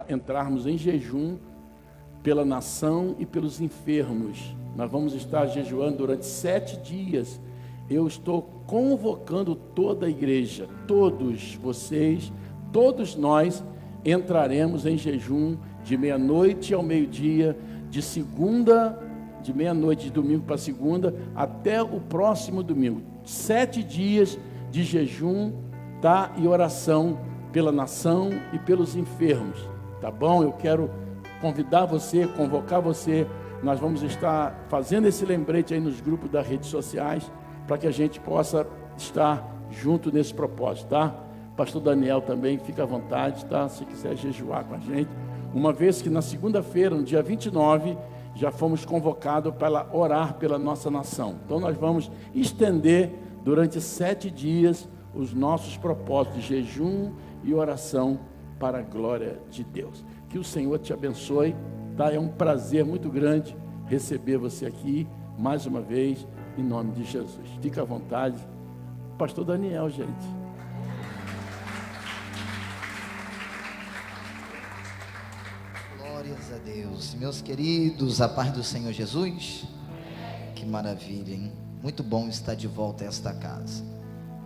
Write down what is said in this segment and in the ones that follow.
entrarmos em jejum pela nação e pelos enfermos. Nós vamos estar jejuando durante 7 dias. Eu estou convocando toda a igreja, todos vocês, todos nós entraremos em jejum de meia-noite ao meio-dia, de meia-noite de domingo para segunda, até o próximo domingo. 7 dias de jejum, tá? E oração pela nação e pelos enfermos, tá bom? Eu quero convidar você, convocar você. Nós vamos estar fazendo esse lembrete aí nos grupos das redes sociais, para que a gente possa estar junto nesse propósito, tá? Pastor Daniel também, fica à vontade, tá? Se quiser jejuar com a gente. Uma vez que na segunda-feira, no dia 29, já fomos convocados para orar pela nossa nação. Então nós vamos estender durante 7 dias os nossos propósitos de jejum e oração para a glória de Deus. Que o Senhor te abençoe, tá? É um prazer muito grande receber você aqui, mais uma vez, em nome de Jesus. Fica à vontade. Pastor Daniel, gente. Glórias a Deus. Meus queridos, a paz do Senhor Jesus. Que maravilha, hein? Muito bom estar de volta a esta casa.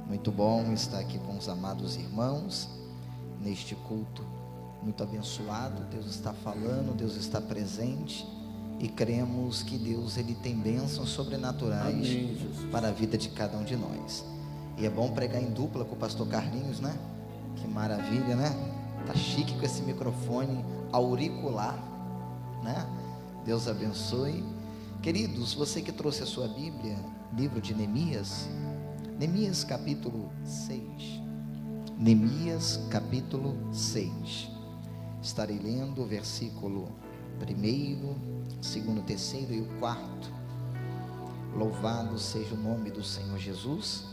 Muito bom estar aqui com os amados irmãos, neste culto muito abençoado. Deus está falando, Deus está presente, e cremos que Deus, Ele tem bênçãos sobrenaturais. Amém, para a vida de cada um de nós. E é bom pregar em dupla com o pastor Carlinhos, né? Que maravilha, né? Tá chique com esse microfone auricular, né? Deus abençoe. Queridos, você que trouxe a sua Bíblia, livro de Neemias, Neemias capítulo 6. Neemias capítulo 6. Estarei lendo o versículo 1º, 2º, 3º e o 4º. Louvado seja o nome do Senhor Jesus.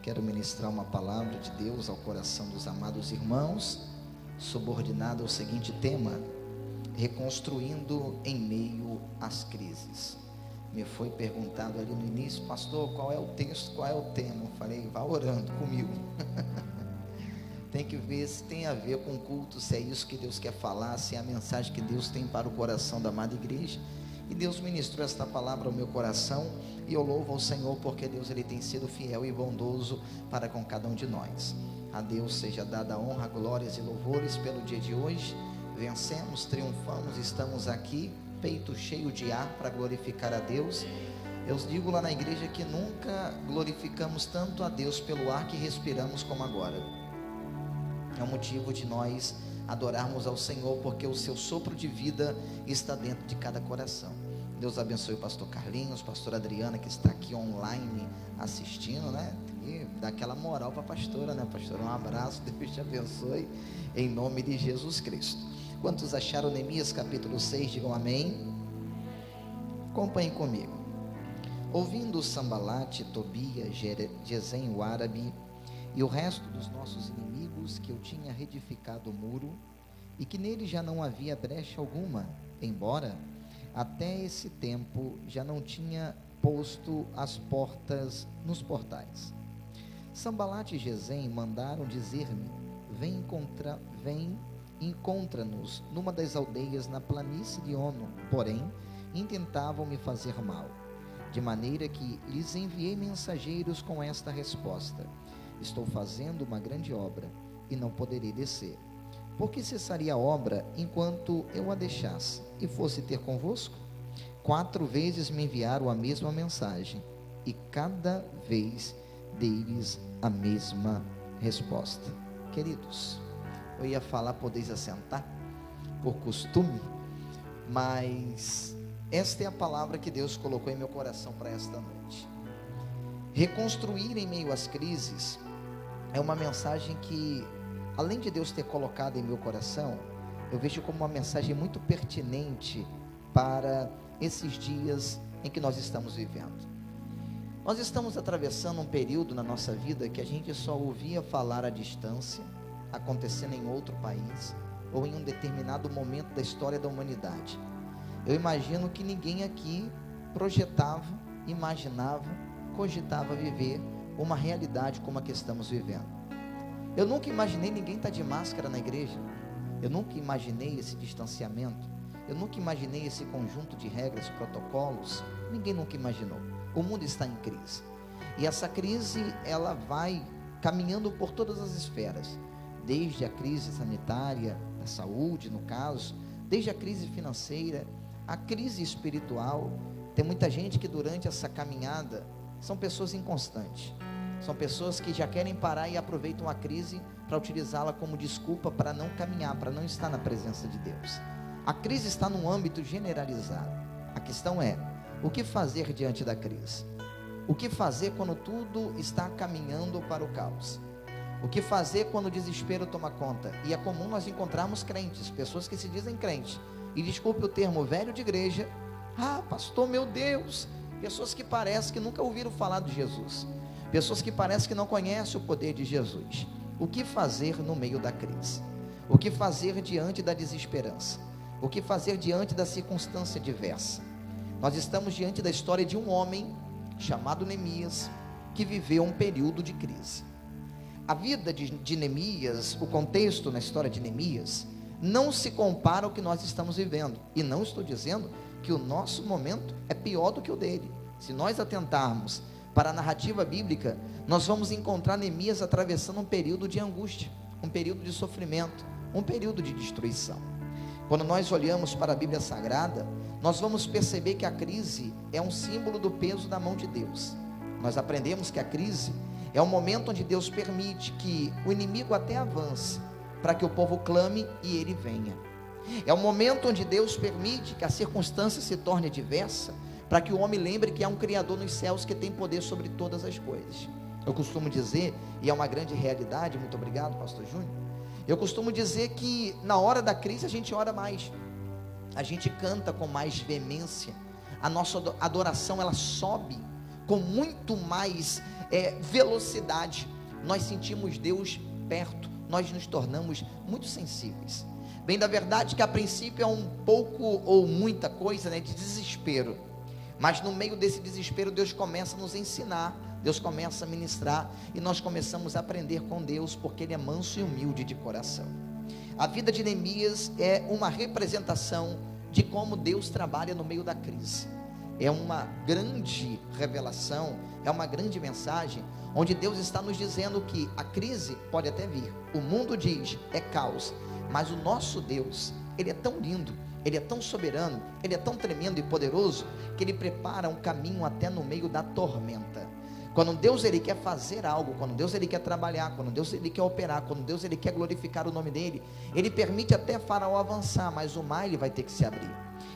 Quero ministrar uma palavra de Deus ao coração dos amados irmãos, subordinado ao seguinte tema: reconstruindo em meio às crises. Me foi perguntado ali no início: pastor, qual é o texto, qual é o tema? Eu falei: vá orando comigo. Tem que ver se tem a ver com o culto, se é isso que Deus quer falar, se é a mensagem que Deus tem para o coração da amada igreja. E Deus ministrou esta palavra ao meu coração, e eu louvo ao Senhor, porque Deus, Ele tem sido fiel e bondoso para com cada um de nós. A Deus seja dada a honra, glórias e louvores pelo dia de hoje. Vencemos, triunfamos, estamos aqui, peito cheio de ar para glorificar a Deus. Eu digo lá na igreja que nunca glorificamos tanto a Deus pelo ar que respiramos como agora. É um motivo de nós adorarmos ao Senhor, porque o seu sopro de vida está dentro de cada coração. Deus abençoe o pastor Carlinhos, pastora Adriana, que está aqui online assistindo, né? E dá aquela moral para a pastora, né, pastora? Um abraço, Deus te abençoe, em nome de Jesus Cristo. Quantos acharam Neemias capítulo 6, digam amém. Acompanhem comigo. Ouvindo Sambalate, Tobias, Gesem o árabe e o resto dos nossos inimigos, que eu tinha reedificado o muro e que nele já não havia brecha alguma, embora até esse tempo já não tinha posto as portas nos portais. Sambalate e Gesem mandaram dizer-me: vem encontra-nos numa das aldeias na planície de Ono. Porém, intentavam me fazer mal, de maneira que lhes enviei mensageiros com esta resposta: estou fazendo uma grande obra e não poderei descer. Por que cessaria a obra enquanto eu a deixasse e fosse ter convosco? 4 vezes me enviaram a mesma mensagem, e cada vez dei-lhes a mesma resposta. Queridos, eu ia falar, podeis assentar, por costume, mas esta é a palavra que Deus colocou em meu coração para esta noite. Reconstruir em meio às crises é uma mensagem que, além de Deus ter colocado em meu coração, eu vejo como uma mensagem muito pertinente para esses dias em que nós estamos vivendo. Nós estamos atravessando um período na nossa vida que a gente só ouvia falar à distância, acontecendo em outro país, ou em um determinado momento da história da humanidade. Eu imagino que ninguém aqui projetava, imaginava, cogitava viver uma realidade como a que estamos vivendo. Eu nunca imaginei ninguém estar de máscara na igreja. Eu nunca imaginei esse distanciamento. Eu nunca imaginei esse conjunto de regras, protocolos. Ninguém nunca imaginou. O mundo está em crise. E essa crise, ela vai caminhando por todas as esferas. Desde a crise sanitária, da saúde, no caso, desde a crise financeira, a crise espiritual. Tem muita gente que durante essa caminhada são pessoas inconstantes. São pessoas que já querem parar e aproveitam a crise para utilizá-la como desculpa para não caminhar, para não estar na presença de Deus. A crise está num âmbito generalizado. A questão é, o que fazer diante da crise? O que fazer quando tudo está caminhando para o caos? O que fazer quando o desespero toma conta? E é comum nós encontrarmos crentes, pessoas que se dizem crentes, e desculpe o termo, velho de igreja. Ah, pastor, meu Deus, pessoas que parecem que nunca ouviram falar de Jesus, pessoas que parecem que não conhecem o poder de Jesus. O que fazer no meio da crise? O que fazer diante da desesperança? O que fazer diante da circunstância diversa? Nós estamos diante da história de um homem chamado Neemias, que viveu um período de crise. A vida de Neemias, o contexto na história de Neemias, não se compara ao que nós estamos vivendo. E não estou dizendo que o nosso momento é pior do que o dele. Se nós atentarmos para a narrativa bíblica, nós vamos encontrar Neemias atravessando um período de angústia, um período de sofrimento, um período de destruição. Quando nós olhamos para a Bíblia Sagrada, nós vamos perceber que a crise é um símbolo do peso da mão de Deus. Nós aprendemos que a crise é um momento onde Deus permite que o inimigo até avance, para que o povo clame e ele venha. É um momento onde Deus permite que a circunstância se torne adversa, para que o homem lembre que há um Criador nos céus que tem poder sobre todas as coisas. Eu costumo dizer, e é uma grande realidade, muito obrigado, pastor Júnior, eu costumo dizer que na hora da crise a gente ora mais, a gente canta com mais veemência, a nossa adoração ela sobe com muito mais velocidade, nós sentimos Deus perto, nós nos tornamos muito sensíveis. Bem, da verdade que a princípio é um pouco ou muita coisa, de desespero, mas no meio desse desespero Deus começa a nos ensinar, Deus começa a ministrar, e nós começamos a aprender com Deus, porque Ele é manso e humilde de coração. A vida de Neemias é uma representação de como Deus trabalha no meio da crise. É uma grande revelação, é uma grande mensagem, onde Deus está nos dizendo que a crise pode até vir, o mundo diz, é caos, mas o nosso Deus, Ele é tão lindo, Ele é tão soberano, Ele é tão tremendo e poderoso, que Ele prepara um caminho até no meio da tormenta. Quando Deus Ele quer fazer algo, quando Deus Ele quer trabalhar, quando Deus Ele quer operar, quando Deus Ele quer glorificar o nome dEle, Ele permite até Faraó avançar, mas o mar ele vai ter que se abrir.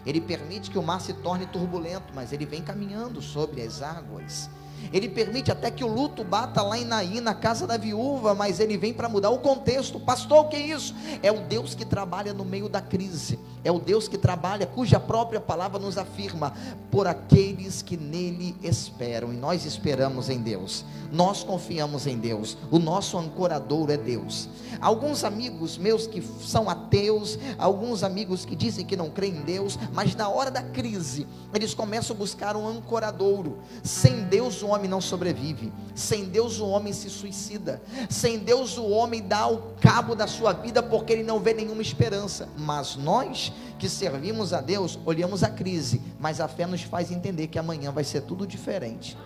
Ele permite que o mar se torne turbulento, mas ele vem caminhando sobre as águas. Ele permite até que o luto bata lá em Naim, na casa da viúva, mas ele vem para mudar o contexto. Pastor, o que é isso? É o Deus que trabalha no meio da crise, é o Deus que trabalha, cuja própria palavra nos afirma, por aqueles que nele esperam, e nós esperamos em Deus, nós confiamos em Deus, o nosso ancorador é Deus. Alguns amigos meus que são ateus, alguns amigos que dizem que não creem em Deus, mas na hora da crise, eles começam a buscar um ancoradouro. Sem Deus o homem não sobrevive, sem Deus o homem se suicida, sem Deus o homem dá o cabo da sua vida, porque ele não vê nenhuma esperança. Mas nós que servimos a Deus, olhamos a crise, mas a fé nos faz entender que amanhã vai ser tudo diferente.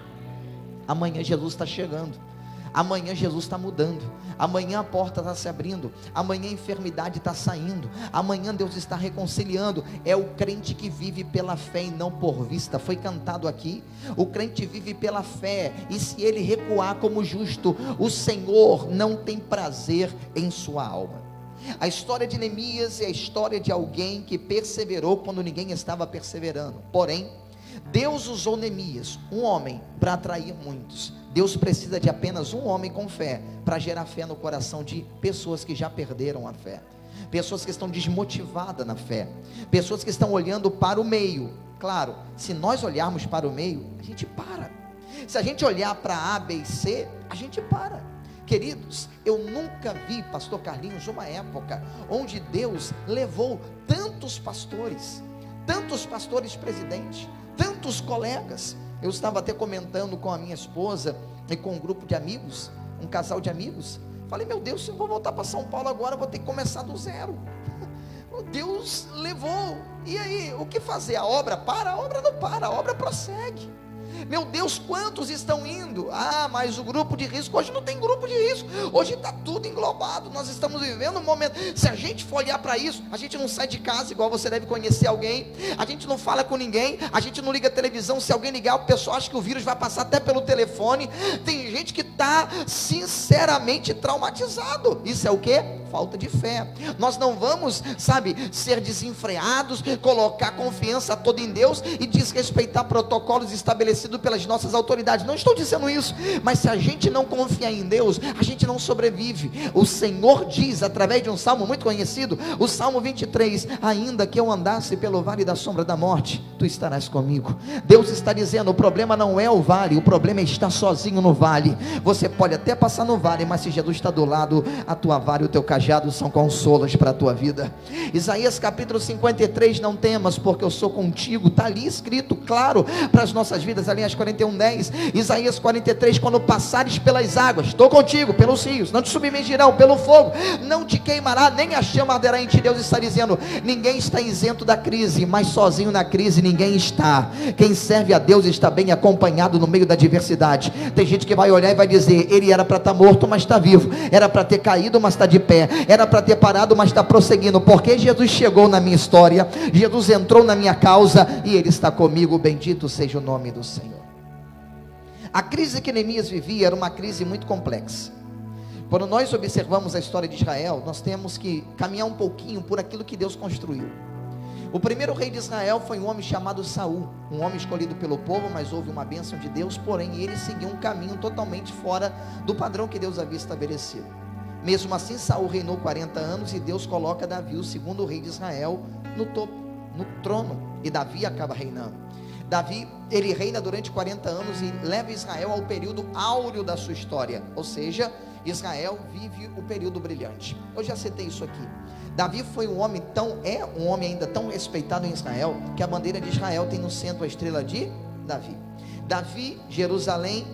Amanhã Jesus está chegando, amanhã Jesus está mudando, amanhã a porta está se abrindo, amanhã a enfermidade está saindo, amanhã Deus está reconciliando. É o crente que vive pela fé e não por vista. Foi cantado aqui, o crente vive pela fé, e se ele recuar como justo, o Senhor não tem prazer em sua alma. A história de Neemias é a história de alguém que perseverou quando ninguém estava perseverando. Porém, Deus usou Neemias, um homem, para atrair muitos. Deus precisa de apenas um homem com fé, para gerar fé no coração de pessoas que já perderam a fé, pessoas que estão desmotivadas na fé, pessoas que estão olhando para o meio. Claro, se nós olharmos para o meio, a gente para. Se a gente olhar para A, B e C, a gente para. Queridos, eu nunca vi, pastor Carlinhos, uma época onde Deus levou tantos pastores presidentes, tantos colegas. Eu estava até comentando com a minha esposa e com um grupo de amigos, um casal de amigos. Falei, meu Deus, se eu vou voltar para São Paulo agora, eu vou ter que começar do zero. Deus levou. E aí, o que fazer? A obra para? A obra não para, a obra prossegue. Meu Deus, quantos estão indo? Mas o grupo de risco, hoje não tem grupo de risco, hoje está tudo englobado. Nós estamos vivendo um momento, se a gente for olhar para isso, a gente não sai de casa, igual você deve conhecer alguém, a gente não fala com ninguém, a gente não liga a televisão. Se alguém ligar, o pessoal acha que o vírus vai passar até pelo telefone. Tem gente que está sinceramente traumatizado. Isso é o que? Falta de fé. Nós não vamos, ser desenfreados, colocar confiança toda em Deus e desrespeitar protocolos estabelecidos pelas nossas autoridades. Não estou dizendo isso, mas se a gente não confiar em Deus, a gente não sobrevive. O Senhor diz, através de um salmo muito conhecido, o Salmo 23, ainda que eu andasse pelo vale da sombra da morte, tu estarás comigo. Deus está dizendo, o problema não é o vale, o problema é estar sozinho no vale. Você pode até passar no vale, mas se Jesus está do lado, a tua vara e o teu cajado são consolos para a tua vida. Isaías capítulo 53, não temas, porque eu sou contigo. Está ali escrito, claro, para as nossas vidas. Aliás, 41:10, Isaías 43, quando passares pelas águas, estou contigo, pelos rios, não te submergirão, pelo fogo, não te queimará, nem a chama arderá em ti. Deus está dizendo, ninguém está isento da crise, mas sozinho na crise ninguém está. Quem serve a Deus está bem acompanhado no meio da adversidade. Tem gente que vai olhar e vai dizer, ele era para estar morto, mas está vivo, era para ter caído, mas está de pé, era para ter parado, mas está prosseguindo, porque Jesus chegou na minha história, Jesus entrou na minha causa, e Ele está comigo. Bendito seja o nome do Senhor. A crise que Neemias vivia era uma crise muito complexa. Quando nós observamos a história de Israel, nós temos que caminhar um pouquinho por aquilo que Deus construiu. O primeiro rei de Israel foi um homem chamado Saul, um homem escolhido pelo povo, mas houve uma bênção de Deus, porém ele seguiu um caminho totalmente fora do padrão que Deus havia estabelecido. Mesmo assim, Saul reinou 40 anos e Deus coloca Davi, o segundo rei de Israel, no topo, no trono, e Davi acaba reinando. Davi, ele reina durante 40 anos e leva Israel ao período áureo da sua história, ou seja, Israel vive o período brilhante. Eu já citei isso aqui. Davi foi um homem ainda tão respeitado em Israel, que a bandeira de Israel tem no centro a estrela de Davi. Davi, Jerusalém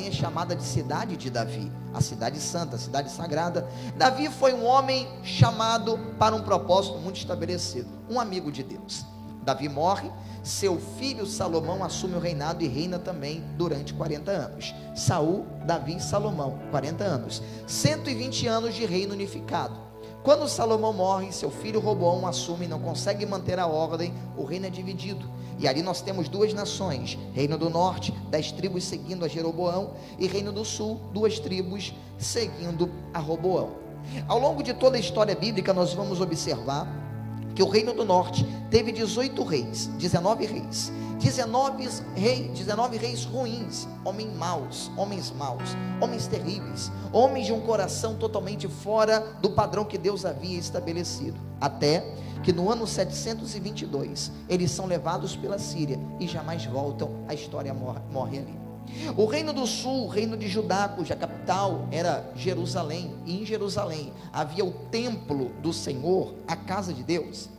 é chamada de cidade de Davi, a cidade santa, a cidade sagrada. Davi foi um homem chamado para um propósito muito estabelecido, um amigo de Deus. Davi morre, seu filho Salomão assume o reinado e reina também durante 40 anos. Saul, Davi e Salomão, 40 anos, 120 anos de reino unificado. Quando Salomão morre, seu filho Roboão assume e não consegue manter a ordem, o reino é dividido. E ali nós temos duas nações, reino do norte, 10 tribos seguindo a Jeroboão, e reino do sul, 2 tribos seguindo a Roboão. Ao longo de toda a história bíblica, nós vamos observar que o reino do norte teve 18 reis, 19 reis, 19 reis ruins, homens maus, homens terríveis, homens de um coração totalmente fora do padrão que Deus havia estabelecido, até que no ano 722, eles são levados pela Síria e jamais voltam, a história morre ali. O reino do sul, o reino de Judá, cuja capital era Jerusalém, e em Jerusalém havia o templo do Senhor, a casa de Deus.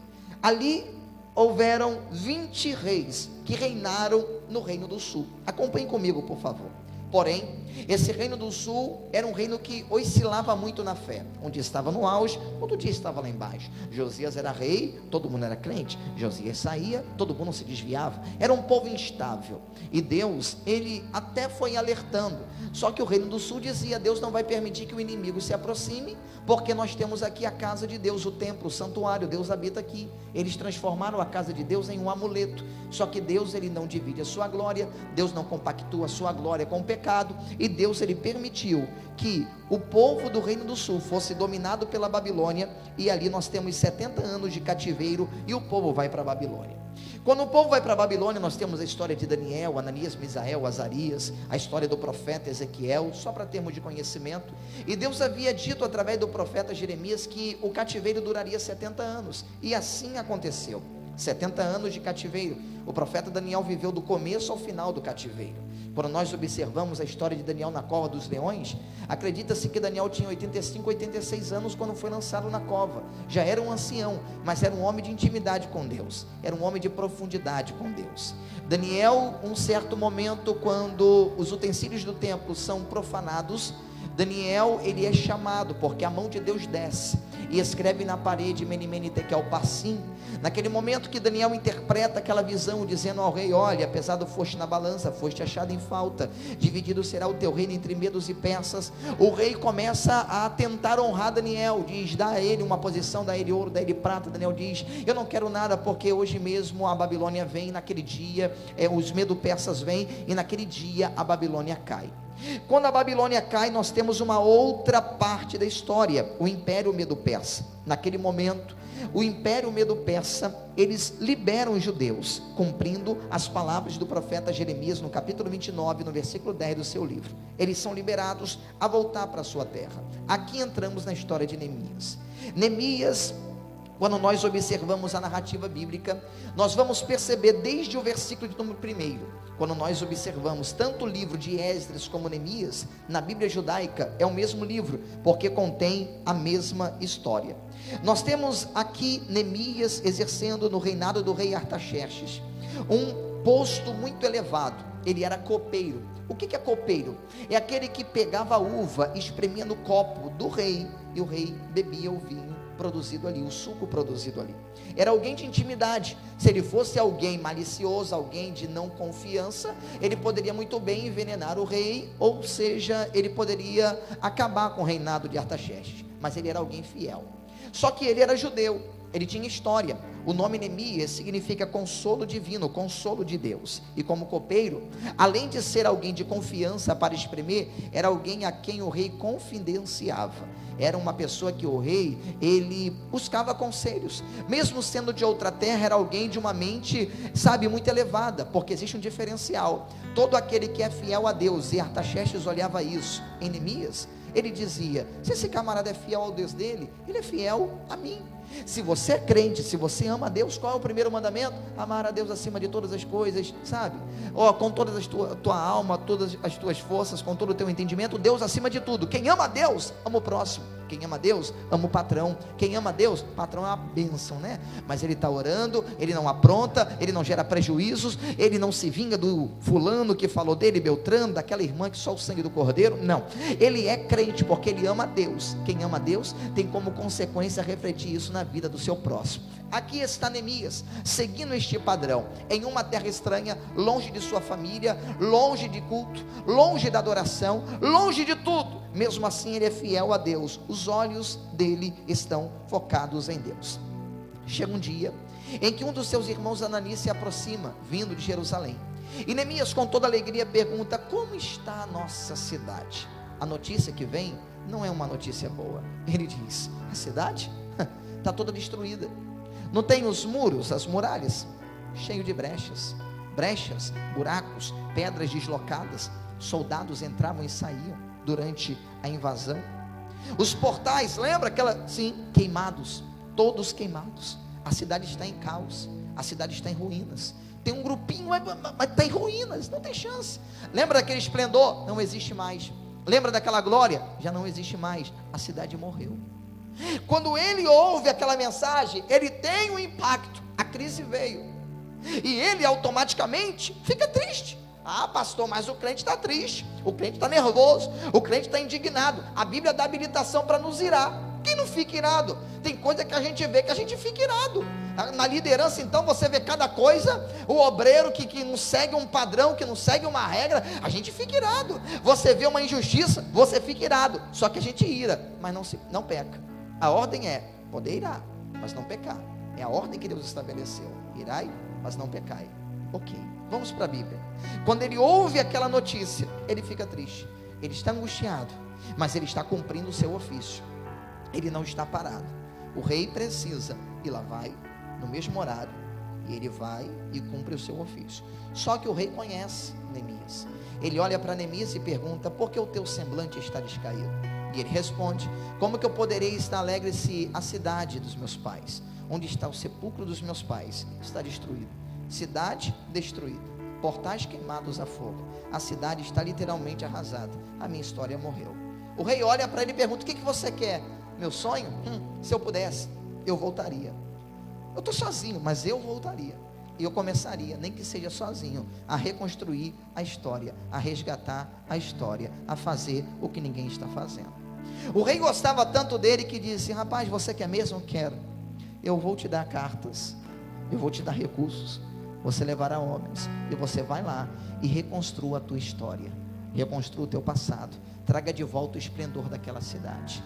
Ali houveram 20 reis que reinaram no reino do sul. Acompanhem comigo, por favor. Porém, esse reino do sul era um reino que oscilava muito na fé. Um dia estava no auge, outro dia estava lá embaixo. Josias era rei, todo mundo era crente. Josias saía, todo mundo se desviava. Era um povo instável. E Deus, ele até foi alertando. Só que o reino do sul dizia, Deus não vai permitir que o inimigo se aproxime, porque nós temos aqui a casa de Deus, o templo, o santuário, Deus habita aqui. Eles transformaram a casa de Deus em um amuleto. Só que Deus, ele não divide a sua glória, Deus não compactua a sua glória com o pecado, e Deus, ele permitiu que o povo do reino do sul fosse dominado pela Babilônia, e ali nós temos 70 anos de cativeiro, e o povo vai para a Babilônia. Quando o povo vai para a Babilônia, nós temos a história de Daniel, Ananias, Misael, Azarias, a história do profeta Ezequiel, só para termos de conhecimento. E Deus havia dito através do profeta Jeremias que o cativeiro duraria 70 anos, e assim aconteceu. 70 anos de cativeiro. O profeta Daniel viveu do começo ao final do cativeiro. Quando nós observamos a história de Daniel na cova dos leões, acredita-se que Daniel tinha 85, 86 anos quando foi lançado na cova. Já era um ancião, mas era um homem de intimidade com Deus, era um homem de profundidade com Deus. Daniel, um certo momento, quando os utensílios do templo são profanados, Daniel, ele é chamado, porque a mão de Deus desce, e escreve na parede Mene, Mene, Tekel, Parsim. Naquele momento que Daniel interpreta aquela visão, dizendo ao rei: olha, pesado foste na balança, foste achado em falta, dividido será o teu reino entre medos e persas. O rei começa a tentar honrar Daniel, diz: dá a ele uma posição, dá a ele ouro, dá a ele prata. Daniel diz: eu não quero nada, porque hoje mesmo a Babilônia vem, naquele dia os medo-persas vêm, e naquele dia a Babilônia cai. Quando a Babilônia cai, nós temos uma outra parte da história, o Império Medo-Persa. Naquele momento, o Império Medo-Persa, eles liberam os judeus, cumprindo as palavras do profeta Jeremias, no capítulo 29, no versículo 10 do seu livro. Eles são liberados a voltar para a sua terra. Aqui entramos na história de Neemias. Neemias, quando nós observamos a narrativa bíblica, nós vamos perceber desde o versículo de número 1, quando nós observamos tanto o livro de Esdras como Neemias, na Bíblia judaica é o mesmo livro, porque contém a mesma história. Nós temos aqui Neemias exercendo no reinado do rei Artaxerxes um posto muito elevado. Ele era copeiro. O que é copeiro? É aquele que pegava a uva, espremia no copo do rei, e o rei bebia o vinho produzido ali, o suco produzido ali. Era alguém de intimidade. Se ele fosse alguém malicioso, alguém de não confiança, ele poderia muito bem envenenar o rei, ou seja, ele poderia acabar com o reinado de Artaxerxes. Mas ele era alguém fiel. Só que ele era judeu, ele tinha história. O nome Neemias significa consolo divino, consolo de Deus. E como copeiro, além de ser alguém de confiança para espremer, era alguém a quem o rei confidenciava. Era uma pessoa que o rei, ele buscava conselhos. Mesmo sendo de outra terra, era alguém de uma mente, muito elevada, porque existe um diferencial. Todo aquele que é fiel a Deus, e Artaxerxes olhava isso em Neemias, ele dizia: se esse camarada é fiel ao Deus dele, ele é fiel a mim. Se você é crente, se você ama a Deus, qual é o primeiro mandamento? Amar a Deus acima de todas as coisas, com toda a tua alma, todas as tuas forças, com todo o teu entendimento, Deus acima de tudo. Quem ama a Deus, ama o próximo. Quem ama a Deus, ama o patrão. Quem ama a Deus, patrão é uma bênção, né? Mas ele está orando, ele não apronta, ele não gera prejuízos, ele não se vinga do fulano que falou dele, Beltrano, daquela irmã que só o sangue do cordeiro, não. Ele é crente porque ele ama a Deus. Quem ama a Deus tem como consequência refletir isso na vida do seu próximo. Aqui está Neemias, seguindo este padrão, em uma terra estranha, longe de sua família, longe de culto, longe da adoração, longe de tudo. Mesmo assim ele é fiel a Deus, os olhos dele estão focados em Deus. Chega um dia em que um dos seus irmãos Ananias se aproxima, vindo de Jerusalém, e Neemias com toda alegria pergunta: como está a nossa cidade? A notícia que vem não é uma notícia boa. Ele diz: a cidade está toda destruída, não tem os muros, as muralhas, cheio de brechas, buracos, pedras deslocadas, soldados entravam e saíam durante a invasão, os portais, lembra aquela, queimados, todos queimados, a cidade está em caos, a cidade está em ruínas, tem um grupinho, mas está em ruínas, não tem chance. Lembra daquele esplendor? Não existe mais. Lembra daquela glória? Já não existe mais, a cidade morreu. Quando ele ouve aquela mensagem, ele tem um impacto, a crise veio, e ele automaticamente fica triste. Ah, pastor, mas o crente está triste, o crente está nervoso, o crente está indignado. A Bíblia dá habilitação para nos irar. Quem não fica irado? Tem coisa que a gente vê que a gente fica irado. Na liderança, então, você vê cada coisa. O obreiro que não segue um padrão, que não segue uma regra, a gente fica irado. Você vê uma injustiça, você fica irado. Só que a gente ira, mas não peca. A ordem é poder irar, mas não pecar. É a ordem que Deus estabeleceu: irai, mas não pecai. Ok, vamos para a Bíblia. Quando ele ouve aquela notícia, ele fica triste, ele está angustiado, mas ele está cumprindo o seu ofício, ele não está parado. O rei precisa, e lá vai, no mesmo horário, e ele vai e cumpre o seu ofício. Só que o rei conhece Neemias, ele olha para Neemias e pergunta: por que o teu semblante está descaído? E ele responde: como que eu poderei estar alegre se a cidade dos meus pais, onde está o sepulcro dos meus pais, está destruída? Cidade destruída, portais queimados a fogo, a cidade está literalmente arrasada, a minha história morreu. O rei olha para ele e pergunta: o que você quer? Meu sonho? Se eu pudesse, eu voltaria. Eu estou sozinho, mas eu voltaria, e eu começaria, nem que seja sozinho, a reconstruir a história, a resgatar a história, a fazer o que ninguém está fazendo. O rei gostava tanto dele que disse: rapaz, você quer mesmo? Quero. Eu vou te dar cartas, eu vou te dar recursos, você levará homens, e você vai lá e reconstrua a tua história, reconstrua o teu passado, traga de volta o esplendor daquela cidade.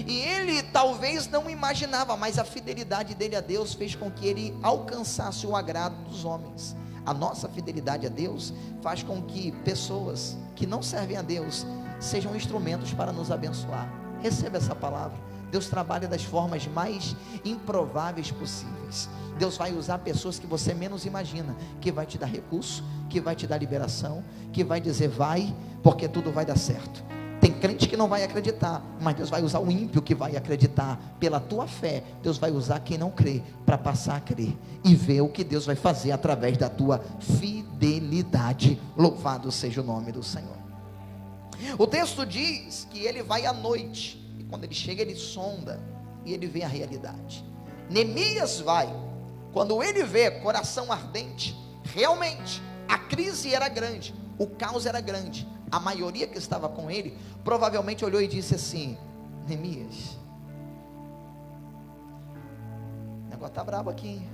E ele talvez não imaginava, mas a fidelidade dele a Deus fez com que ele alcançasse o agrado dos homens. A nossa fidelidade a Deus faz com que pessoas que não servem a Deus sejam instrumentos para nos abençoar. Receba essa palavra. Deus trabalha das formas mais improváveis possíveis. Deus vai usar pessoas que você menos imagina, que vai te dar recurso, que vai te dar liberação, que vai dizer vai, porque tudo vai dar certo. Tem crente que não vai acreditar, mas Deus vai usar o ímpio que vai acreditar. Pela tua fé, Deus vai usar quem não crê para passar a crer e ver o que Deus vai fazer através da tua fidelidade. Louvado seja o nome do Senhor. O texto diz que ele vai à noite, e quando ele chega ele sonda e ele vê a realidade. Neemias vai, quando ele vê coração ardente, realmente a crise era grande, o caos era grande. A maioria que estava com ele provavelmente olhou e disse assim: Neemias, o negócio está brabo aqui, hein?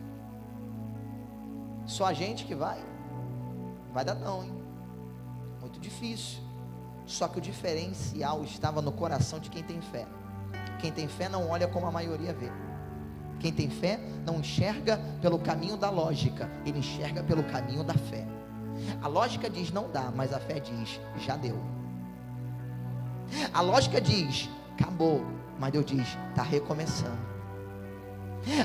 Só a gente que vai dar não, hein? Muito difícil. Só que o diferencial estava no coração de quem tem fé. Quem tem fé não olha como a maioria vê. Quem tem fé não enxerga pelo caminho da lógica, ele enxerga pelo caminho da fé. A lógica diz não dá, mas a fé diz já deu. A lógica diz acabou, mas Deus diz está recomeçando.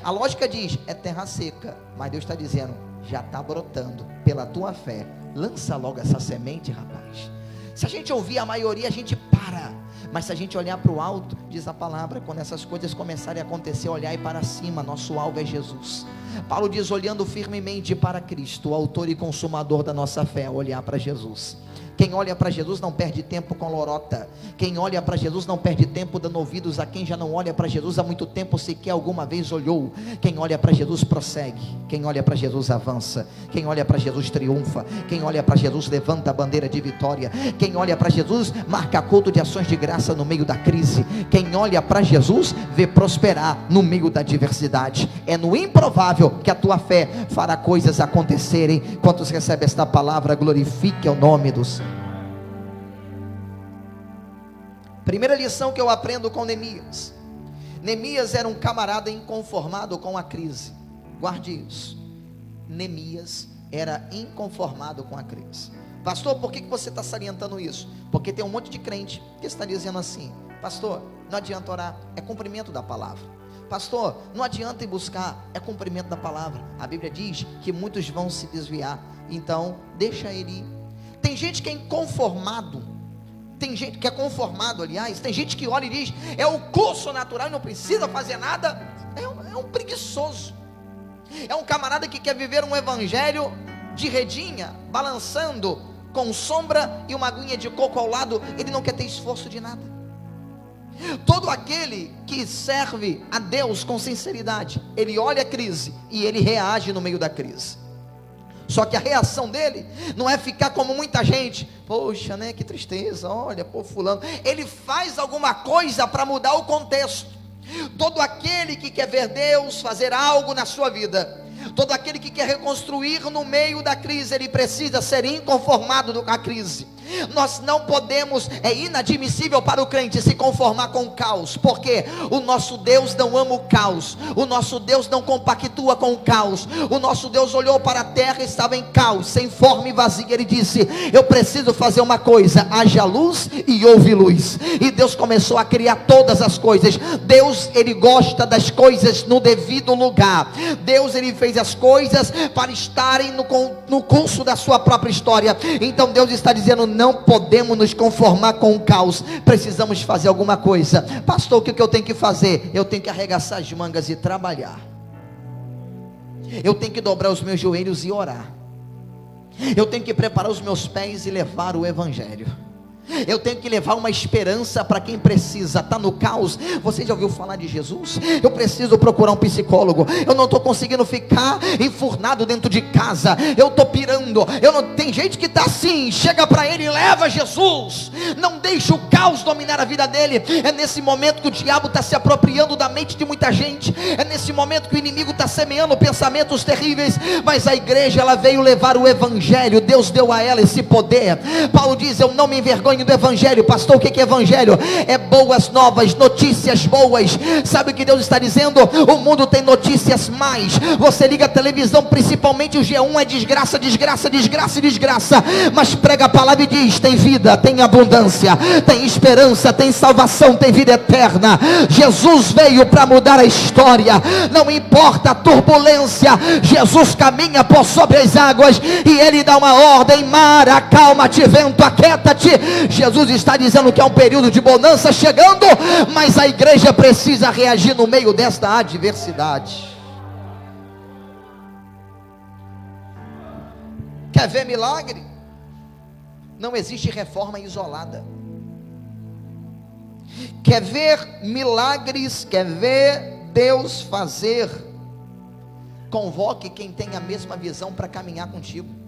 A lógica diz é terra seca, mas Deus está dizendo já está brotando. Pela tua fé, lança logo essa semente, rapaz. Se a gente ouvir a maioria, a gente para. Mas se a gente olhar para o alto, diz a palavra, quando essas coisas começarem a acontecer, olhar para cima, nosso alvo é Jesus. Paulo diz, olhando firmemente para Cristo, o autor e consumador da nossa fé, olhar para Jesus. Quem olha para Jesus não perde tempo com lorota. Quem olha para Jesus não perde tempo dando ouvidos a quem já não olha para Jesus há muito tempo, sequer alguma vez olhou. Quem olha para Jesus prossegue. Quem olha para Jesus avança. Quem olha para Jesus triunfa. Quem olha para Jesus levanta a bandeira de vitória. Quem olha para Jesus marca culto de ações de graça no meio da crise. Quem olha para Jesus vê prosperar no meio da adversidade. É no improvável que a tua fé fará coisas acontecerem. Quantos recebem esta palavra, glorifique o nome do Senhor. Primeira lição que eu aprendo com Neemias. Neemias era um camarada inconformado com a crise. Guarde isso. Neemias era inconformado com a crise. Pastor, por que você está salientando isso? Porque tem um monte de crente que está dizendo assim: pastor, não adianta orar, é cumprimento da palavra. Pastor, não adianta ir buscar, é cumprimento da palavra. A Bíblia diz que muitos vão se desviar, então deixa ele ir. Tem gente que é inconformado. Tem gente que é conformado, aliás. Tem gente que olha e diz, é o curso natural e não precisa fazer nada. É um preguiçoso. É um camarada que quer viver um evangelho de redinha, balançando, com sombra e uma aguinha de coco ao lado. Ele não quer ter esforço de nada. Todo aquele que serve a Deus com sinceridade, ele olha a crise e ele reage no meio da crise. Só que a reação dele não é ficar como muita gente, poxa, né, que tristeza, olha, pô, fulano. Ele faz alguma coisa para mudar o contexto. Todo aquele que quer ver Deus fazer algo na sua vida, todo aquele que quer reconstruir no meio da crise, ele precisa ser inconformado com a crise. Nós não podemos, é inadmissível para o crente se conformar com o caos, porque o nosso Deus não ama o caos, o nosso Deus não compactua com o caos. O nosso Deus olhou para a terra e estava em caos, sem forma e vazia. Ele disse, eu preciso fazer uma coisa, haja luz e houve luz. E Deus começou a criar todas as coisas. Deus, ele gosta das coisas no devido lugar. Deus, ele fez as coisas para estarem no curso da sua própria história. Então Deus está dizendo, não podemos nos conformar com o caos, precisamos fazer alguma coisa. Pastor, o que eu tenho que fazer? Eu tenho que arregaçar as mangas e trabalhar. Eu tenho que dobrar os meus joelhos e orar. Eu tenho que preparar os meus pés e levar o evangelho. Eu tenho que levar uma esperança para quem precisa. Está no caos. Você já ouviu falar de Jesus? Eu preciso procurar um psicólogo. Eu não estou conseguindo ficar enfurnado dentro de casa. Eu estou pirando. Tem gente que está assim. Chega para ele e leva Jesus. Não deixa o caos dominar a vida dele. É nesse momento que o diabo está se apropriando da mente de muita gente. É nesse momento que o inimigo está semeando pensamentos terríveis. Mas a igreja, ela veio levar o evangelho. Deus deu a ela esse poder. Paulo diz: eu não me envergonho do evangelho. Pastor, o que é evangelho? É boas novas, notícias boas. Sabe o que Deus está dizendo? O mundo tem notícias mais. Você liga a televisão, principalmente o G1, é desgraça, desgraça, desgraça e desgraça. Mas prega a palavra e diz: tem vida, tem abundância, tem esperança, tem salvação, tem vida eterna. Jesus veio para mudar a história. Não importa a turbulência, Jesus caminha por sobre as águas e ele dá uma ordem: mar, acalma-te, vento, aquieta-te. Jesus está dizendo que é um período de bonança chegando, mas a igreja precisa reagir no meio desta adversidade. Quer ver milagre? Não existe reforma isolada. Quer ver milagres? Quer ver Deus fazer? Convoque quem tem a mesma visão para caminhar contigo.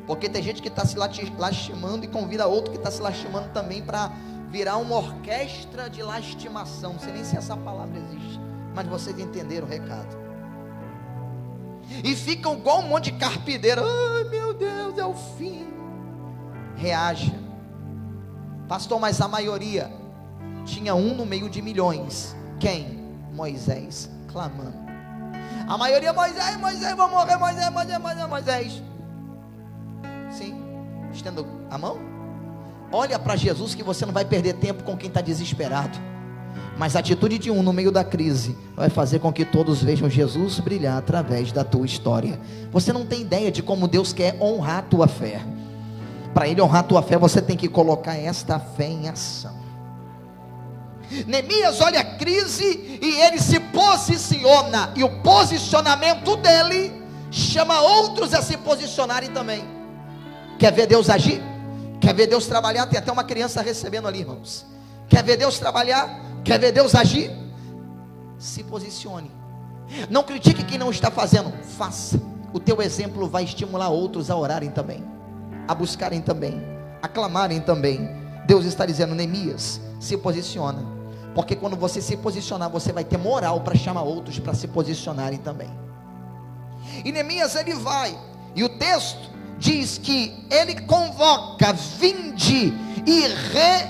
Porque tem gente que está se lastimando e convida outro que está se lastimando também para virar uma orquestra de lastimação. Não sei nem se essa palavra existe, mas vocês entenderam o recado. E ficam igual um monte de carpideira. Ai meu Deus, é o fim. Reaja. Pastor, mas a maioria tinha um no meio de milhões. Quem? Moisés, clamando. A maioria: Moisés, vou morrer, Moisés. Sim, estenda a mão. Olha para Jesus, que você não vai perder tempo com quem está desesperado. Mas a atitude de um no meio da crise vai fazer com que todos vejam Jesus brilhar através da tua história. Você não tem ideia de como Deus quer honrar a tua fé. Para Ele honrar a tua fé, você tem que colocar esta fé em ação. Neemias olha a crise e ele se posiciona. E o posicionamento dele chama outros a se posicionarem também. Quer ver Deus agir? Quer ver Deus trabalhar? Tem até uma criança recebendo ali, irmãos. Quer ver Deus trabalhar? Quer ver Deus agir? Se posicione. Não critique quem não está fazendo. Faça. O teu exemplo vai estimular outros a orarem também, a buscarem também, a clamarem também. Deus está dizendo: Neemias, se posiciona. Porque quando você se posicionar, você vai ter moral para chamar outros para se posicionarem também. E Neemias, ele vai. E o texto diz que ele convoca: vinde e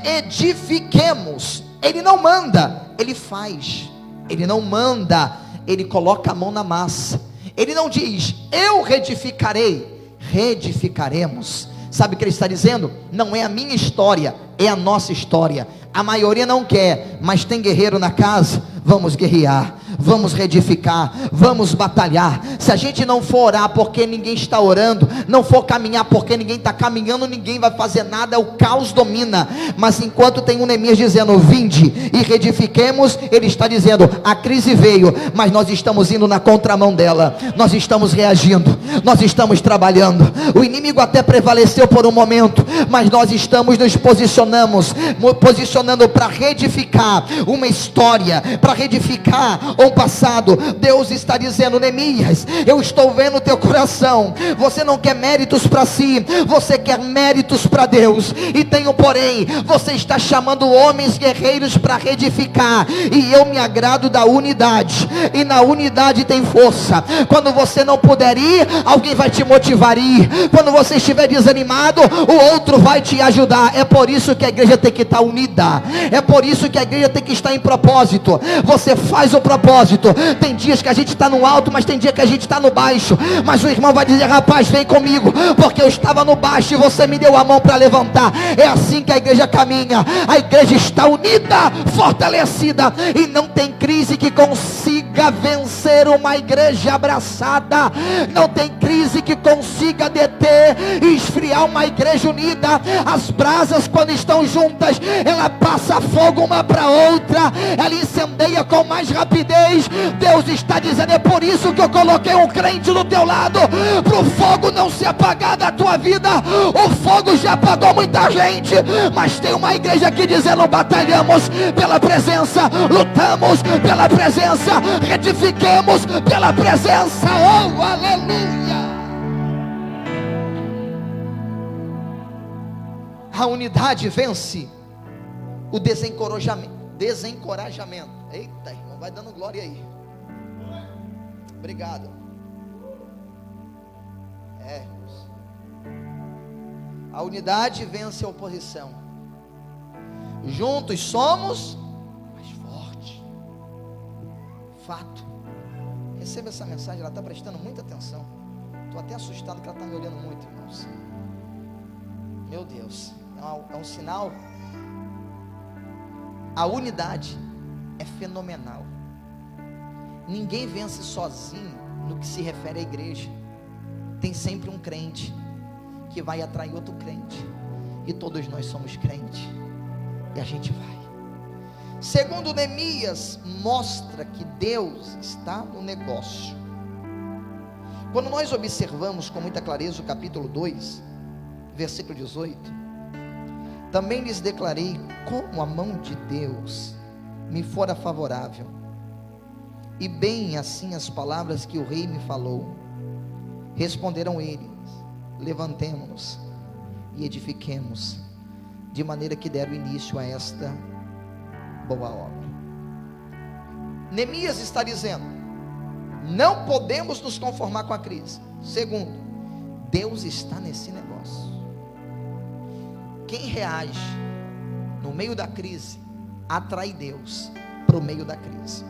reedifiquemos. Ele não manda, ele faz. Ele não manda, ele coloca a mão na massa. Ele não diz: eu reedificarei, reedificaremos. Sabe o que ele está dizendo? Não é a minha história, é a nossa história. A maioria não quer, mas tem guerreiro na casa. Vamos guerrear, vamos reedificar, vamos batalhar. Se a gente não for orar porque ninguém está orando, não for caminhar porque ninguém está caminhando, ninguém vai fazer nada, o caos domina. Mas enquanto tem um Neemias dizendo: vinde e reedifiquemos, ele está dizendo: a crise veio, mas nós estamos indo na contramão dela. Nós estamos reagindo, nós estamos trabalhando. O inimigo até prevaleceu por um momento, mas nós estamos nos posicionando para reedificar uma história, para reedificar um passado. Deus está dizendo: Neemias, eu estou vendo o teu coração. Você não quer méritos para si, você quer méritos para Deus. E tem um porém: você está chamando homens guerreiros para reedificar. E eu me agrado da unidade, e na unidade tem força. Quando você não puder ir, alguém vai te motivar a ir. Quando você estiver desanimado, o outro vai te ajudar. É por isso que a igreja tem que estar unida. É por isso que a igreja tem que estar em propósito. Você faz o propósito. Tem dias que a gente está no alto, mas tem dia que a gente está no baixo. Mas o irmão vai dizer: rapaz, vem comigo, porque eu estava no baixo e você me deu a mão para levantar. É assim que a igreja caminha. A igreja está unida, fortalecida, e não tem crise que consiga vencer uma igreja abraçada. Não tem crise crise que consiga deter e esfriar uma igreja unida. As brasas, quando estão juntas, ela passa fogo uma para outra, ela incendeia com mais rapidez. Deus está dizendo: é por isso que eu coloquei um crente do teu lado, para o fogo não se apagar da tua vida. O fogo já apagou muita gente, mas tem uma igreja aqui dizendo: batalhamos pela presença, lutamos pela presença, retificamos pela presença. Oh, aleluia! A unidade vence o desencorajamento. Eita, irmão, vai dando glória aí. Obrigado. Irmãos. A unidade vence a oposição. Juntos somos mais fortes. Fato. Receba essa mensagem, ela está prestando muita atenção. Estou até assustado que ela está me olhando muito, irmãos. Meu Deus, é um sinal. A unidade é fenomenal. Ninguém vence sozinho no que se refere à igreja. Tem sempre um crente que vai atrair outro crente, e todos nós somos crentes, e a gente vai. Segundo Neemias, mostra que Deus está no negócio. Quando nós observamos com muita clareza o capítulo 2, versículo 18: também lhes declarei como a mão de Deus me fora favorável, e bem assim as palavras que o rei me falou. Responderam eles: levantemo-nos e edifiquemos, de maneira que deram início a esta boa obra. Neemias está dizendo: não podemos nos conformar com a crise. Segundo, Deus está nesse negócio. Quem reage no meio da crise atrai Deus para o meio da crise.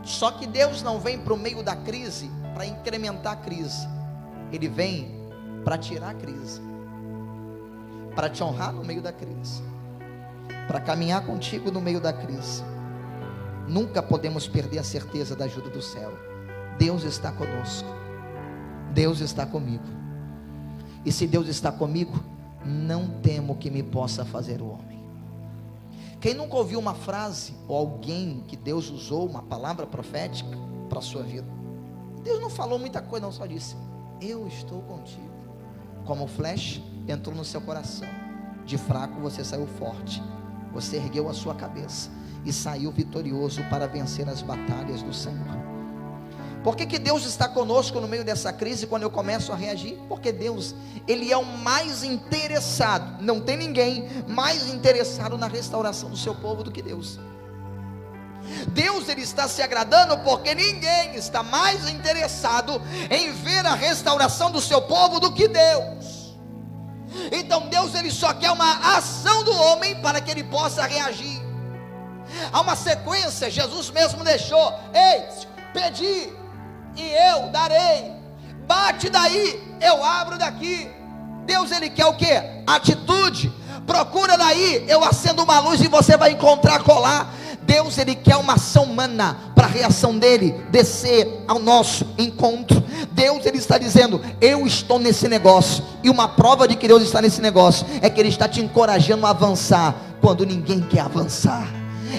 Só que Deus não vem para o meio da crise para incrementar a crise. Ele vem para tirar a crise, para te honrar no meio da crise, para caminhar contigo no meio da crise. Nunca podemos perder a certeza da ajuda do céu. Deus está conosco, Deus está comigo. E se Deus está comigo, não temo que me possa fazer o homem. Quem nunca ouviu uma frase ou alguém que Deus usou uma palavra profética para a sua vida? Deus não falou muita coisa, não, só disse: eu estou contigo. Como flecha entrou no seu coração. De fraco você saiu forte. Você ergueu a sua cabeça e saiu vitorioso para vencer as batalhas do Senhor. Por que Deus está conosco no meio dessa crise quando eu começo a reagir? Porque Deus, Ele é o mais interessado. Não tem ninguém mais interessado na restauração do seu povo do que Deus. Deus, Ele está se agradando porque ninguém está mais interessado em ver a restauração do seu povo do que Deus. Então Deus, Ele só quer uma ação do homem para que ele possa reagir. Há uma sequência, Jesus mesmo deixou: eis, pedi e eu darei, bate daí, eu abro daqui. Deus, Ele quer o que? Atitude. Procura daí, eu acendo uma luz e você vai encontrar colar. Deus, Ele quer uma ação humana para a reação dele descer ao nosso encontro. Deus, Ele está dizendo: eu estou nesse negócio. E uma prova de que Deus está nesse negócio é que Ele está te encorajando a avançar quando ninguém quer avançar.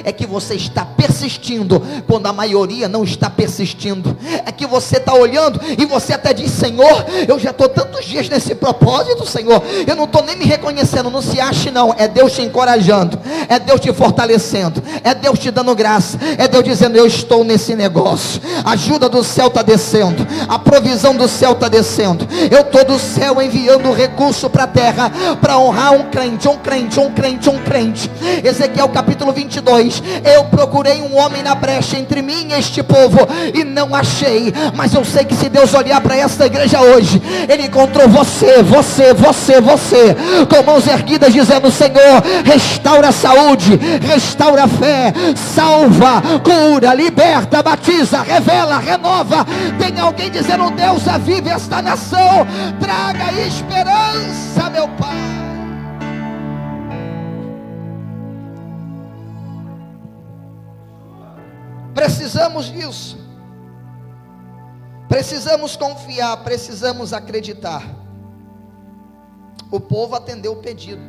É que você está persistindo quando a maioria não está persistindo. É que você está olhando e você até diz: Senhor, eu já estou tantos dias nesse propósito, Senhor, eu não estou nem me reconhecendo. Não se ache não, é Deus te encorajando, é Deus te fortalecendo, é Deus te dando graça, é Deus dizendo: eu estou nesse negócio. A ajuda do céu está descendo, a provisão do céu está descendo. Eu estou do céu enviando recurso para a terra, para honrar um crente, um crente, um crente, um crente. Ezequiel capítulo 22: eu procurei um homem na brecha entre mim e este povo e não achei, mas eu sei que se Deus olhar para esta igreja hoje, Ele encontrou você, com mãos erguidas, dizendo: Senhor, restaura a saúde, restaura a fé, salva, cura, liberta, batiza, revela, renova. Tem alguém dizendo: Deus, avive esta nação, traga esperança, meu Pai. Precisamos disso. Precisamos confiar, precisamos acreditar. O povo atendeu o pedido.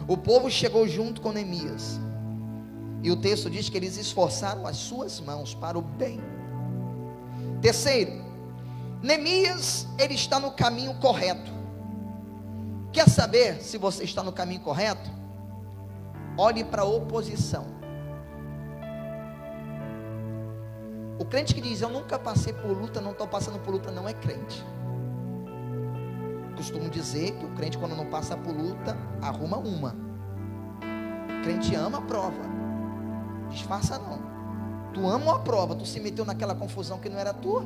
O povo chegou junto com Neemias. E o texto diz que eles esforçaram as suas mãos para o bem. Terceiro, Neemias, ele está no caminho correto. Quer saber se você está no caminho correto? Olhe para a oposição. O crente que diz, eu nunca passei por luta, não estou passando por luta, não é crente. Costumo dizer que o crente, quando não passa por luta, arruma uma. O crente ama a prova. Disfarça não. Tu ama a prova, tu se meteu naquela confusão que não era tua.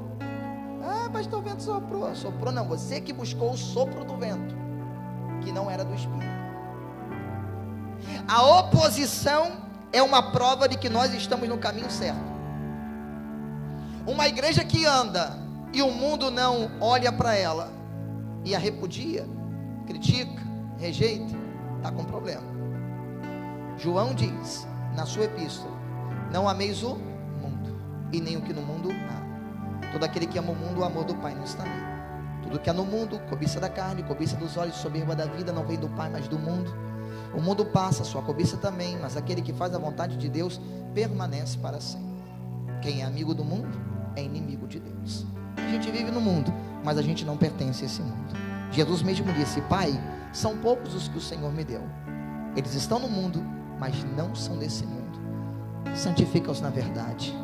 Ah, mas o vento soprou. Soprou não, você que buscou o sopro do vento, que não era do Espírito. A oposição é uma prova de que nós estamos no caminho certo. Uma igreja que anda e o mundo não olha para ela e a repudia, critica, rejeita, está com problema. João diz na sua epístola: não ameis o mundo e nem o que no mundo há. Todo aquele que ama o mundo, o amor do Pai não está nele. Tudo que há no mundo, cobiça da carne, cobiça dos olhos, soberba da vida, não vem do Pai, mas do mundo. O mundo passa, sua cobiça também, mas aquele que faz a vontade de Deus permanece para sempre. Quem é amigo do mundo é inimigo de Deus. A gente vive no mundo, mas a gente não pertence a esse mundo. Jesus mesmo disse: Pai, são poucos os que o Senhor me deu. Eles estão no mundo, mas não são desse mundo. Santifica-os na verdade.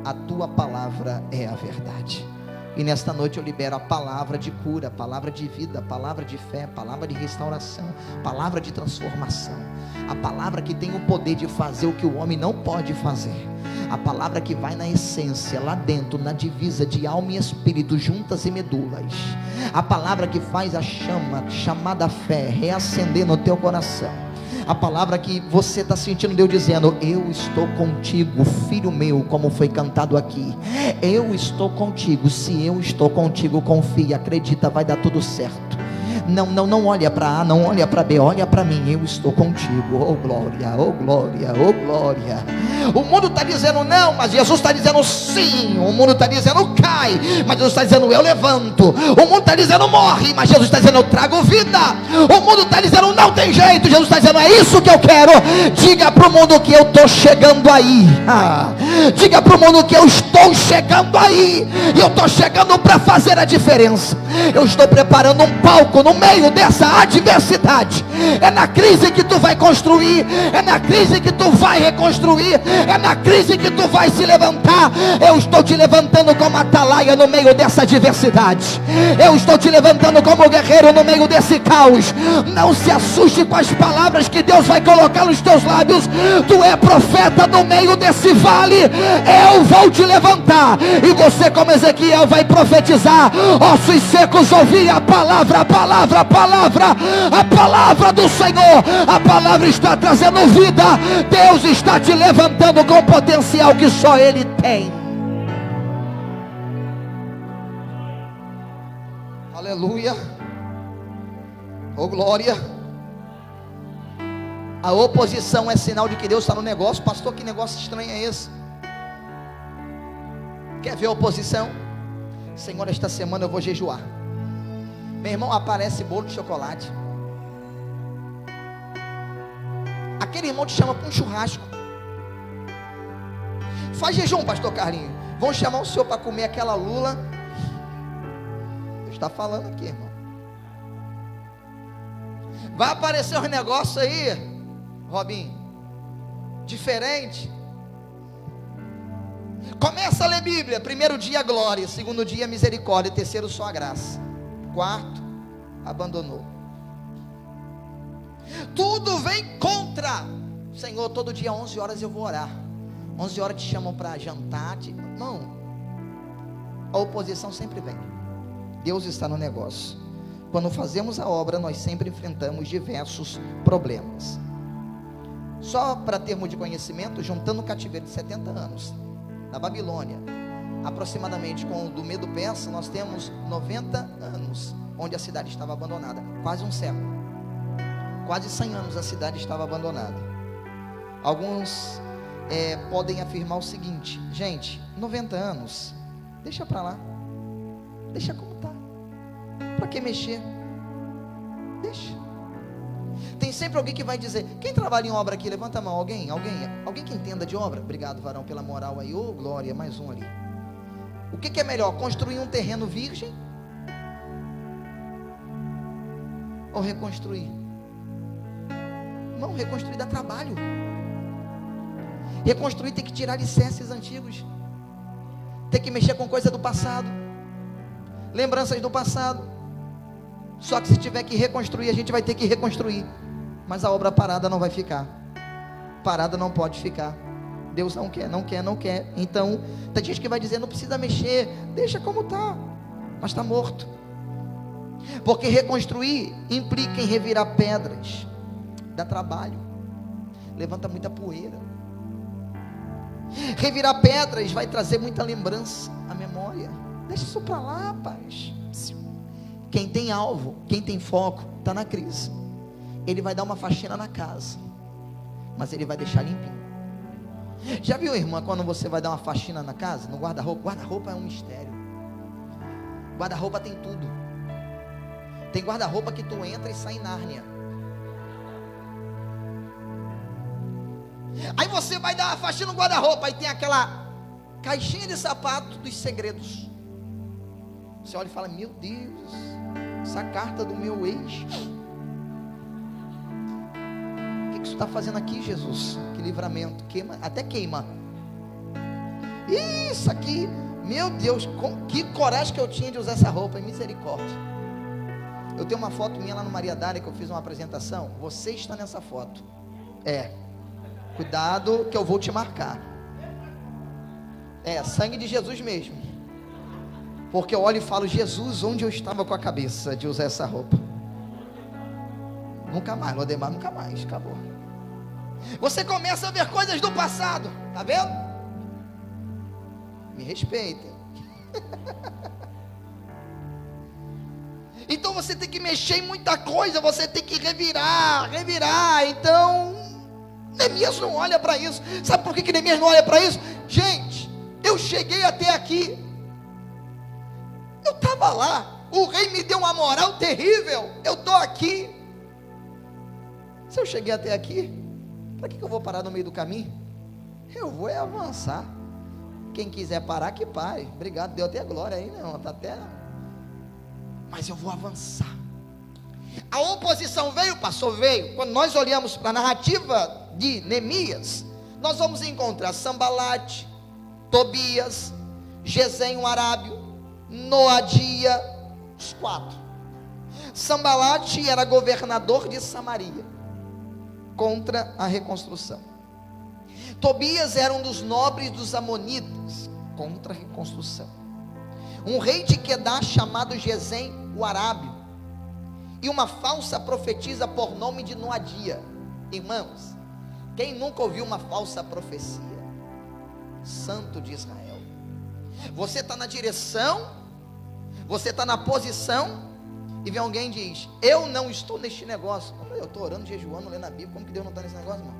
A tua palavra é a verdade. E nesta noite eu libero a palavra de cura, a palavra de vida, a palavra de fé, a palavra de restauração, a palavra de transformação, a palavra que tem o poder de fazer o que o homem não pode fazer, a palavra que vai na essência, lá dentro, na divisa de alma e espírito, juntas e medulas, a palavra que faz a chama, chamada fé, reacender no teu coração, a palavra que você está sentindo Deus dizendo: eu estou contigo, filho meu, como foi cantado aqui, eu estou contigo. Se eu estou contigo, confia, acredita, vai dar tudo certo. Não olha para A, não olha para B, olha para mim. Eu estou contigo. Oh glória, oh glória, oh glória. O mundo está dizendo não, mas Jesus está dizendo sim. O mundo está dizendo cai, mas Jesus está dizendo eu levanto. O mundo está dizendo morre, mas Jesus está dizendo eu trago vida. O mundo está dizendo não tem jeito, Jesus está dizendo é isso que eu quero. Diga para o mundo que eu estou chegando aí. Diga para o mundo que eu estou chegando aí. E eu estou chegando para fazer a diferença. Eu estou preparando um palco no meio dessa adversidade. É na crise que tu vai construir, é na crise que tu vai reconstruir, é na crise que tu vai se levantar. Eu estou te levantando como atalaia no meio dessa adversidade. Eu estou te levantando como guerreiro no meio desse caos. Não se assuste com as palavras que Deus vai colocar nos teus lábios. Tu é profeta no meio desse vale. Eu vou te levantar, e você, como Ezequiel, vai profetizar. Ossos secos, ouvir a palavra, a palavra, a palavra, a palavra do Senhor. A palavra está trazendo vida. Deus está te levantando com o potencial que só Ele tem. Aleluia. Oh glória. A oposição é sinal de que Deus está no negócio. Pastor, que negócio estranho é esse? Quer ver a oposição? Senhor, esta semana eu vou jejuar. Meu irmão, aparece bolo de chocolate. Aquele irmão te chama para um churrasco. Faz jejum, pastor Carlinhos. Vão chamar o senhor para comer aquela lula. Deus está falando aqui, irmão. Vai aparecer um negócio aí, Robinho, diferente. Começa a ler Bíblia. Primeiro dia glória, segundo dia misericórdia, terceiro só a graça, quarto abandonou. Tudo vem contra. Senhor, todo dia 11 horas eu vou orar. 11 horas te chamam para jantar. Não, a oposição sempre vem. Deus está no negócio. Quando fazemos a obra, nós sempre enfrentamos diversos problemas. Só para termos de conhecimento, juntando o cativeiro de 70 anos na Babilônia, aproximadamente com o do Medo Persa, nós temos 90 anos onde a cidade estava abandonada, quase um século, quase 100 anos a cidade estava abandonada. Alguns podem afirmar o seguinte: gente, 90 anos Deixa para lá. Deixa como está. Para que mexer? Deixa. Tem sempre alguém que vai dizer: quem trabalha em obra aqui? Levanta a mão. Alguém que entenda de obra? Obrigado, varão, pela moral aí. Ô, glória, mais um ali. O que é melhor? Construir um terreno virgem ou reconstruir? Não, reconstruir dá trabalho. Reconstruir tem que tirar alicerces antigos, tem que mexer com coisa do passado, lembranças do passado. Só que se tiver que reconstruir, a gente vai ter que reconstruir, mas a obra parada não vai ficar. Parada não pode ficar. Deus não quer, não quer, não quer. Então tem gente que vai dizer: não precisa mexer, deixa como está, mas está morto. Porque reconstruir implica em revirar pedras, dá trabalho, levanta muita poeira. Revirar pedras vai trazer muita lembrança à memória. Deixa isso para lá, rapaz. Quem tem alvo, quem tem foco, está na crise. Ele vai dar uma faxina na casa, mas ele vai deixar limpinho. Já viu, irmã, quando você vai dar uma faxina na casa, no guarda-roupa? Guarda-roupa é um mistério. Guarda-roupa tem tudo. Tem guarda-roupa que tu entra e sai em Nárnia. Aí você vai dar uma faxina no guarda-roupa, aí tem aquela caixinha de sapato dos segredos. Você olha e fala: meu Deus, essa carta do meu ex. O que você está fazendo aqui, Jesus? Que livramento, queima, até queima. Isso aqui, meu Deus, que coragem que eu tinha de usar essa roupa, misericórdia. Eu tenho uma foto minha lá no Maria Dália, que eu fiz uma apresentação. Você está nessa foto. Cuidado que eu vou te marcar. Sangue de Jesus mesmo. Porque eu olho e falo: Jesus, onde eu estava com a cabeça de usar essa roupa? Nunca mais, Lodemar, nunca mais, acabou. Você começa a ver coisas do passado, tá vendo? Me respeitem. Então você tem que mexer em muita coisa, você tem que revirar. Então Neemias não olha para isso. Sabe por que Neemias não olha para isso? Gente, eu cheguei até aqui, eu estava lá, o rei me deu uma moral terrível, eu estou aqui. Se eu cheguei até aqui, para que eu vou parar no meio do caminho? Eu vou avançar. Quem quiser parar, que pare. Obrigado, deu até glória aí, não, tá até. Mas eu vou avançar. A oposição veio, passou, veio. Quando nós olhamos para a narrativa de Neemias, nós vamos encontrar Sambalate, Tobias, Gesem o arábio, Noadia, os 4. Sambalate era governador de Samaria, contra a reconstrução. Tobias era um dos nobres dos amonitas, contra a reconstrução. Um rei de Quedar chamado Gesem o arábio, e uma falsa profetisa por nome de Noadia. Irmãos, quem nunca ouviu uma falsa profecia? Santo de Israel. Você está na direção, você está na posição, e vem alguém e diz: eu não estou neste negócio. Eu estou orando, jejuando, lendo a Bíblia. Como que Deus não está nesse negócio, irmão?